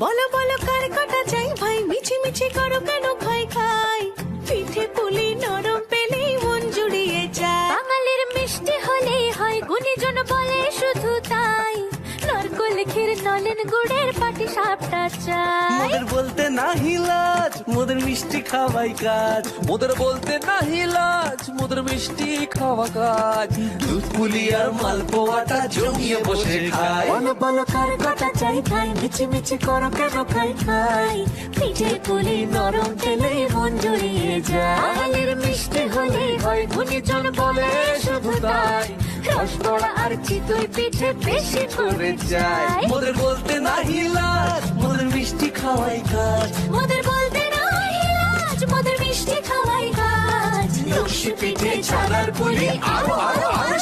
বলো বলো কার কাটা চাই ভাই, মিছি মিছি করো কেন খাই খাই, পিঠে পুলি নরম পেলেই মন জুড়িয়ে যায়। বাঙালির মিষ্টি হলেই হয়, গুণীজন বলে শুধু তাই, নরকোল ক্ষীর নলেন গুড়ের পাটি সাপটা চাই। মোদের বলতে নাহি লাজ, মোদের মিষ্টি খাওয়াই কাজ। মোদের বলতে নাহি লাজ, মোদের মিষ্টি খাওয়া কাজ। দুধ পুলি আর মালপোয়াটা জমিয়ে বসে খায়। বলো বলো কার কাটা চাই ভাই, মিছি মিছি করো কেন খাই খাই, পিঠে পুলি নরম পেলেই মন জুড়িয়ে যায়। বাঙালির মিষ্টি হলেই হয়, গুণীজন বলে শুধু তাই, রসগোল্লা আর চিতই পিঠে বেশি করে চাই। মোদের বলতে নাহি লাজ, মোদের মিষ্টি খাওয়াই কাজ। মোদের বলতে নাই লাজ, মোদের মিষ্টি খাওয়াই কাজ। লক্ষ্মী পিঠে ছানার পুলি আরো আরো আরো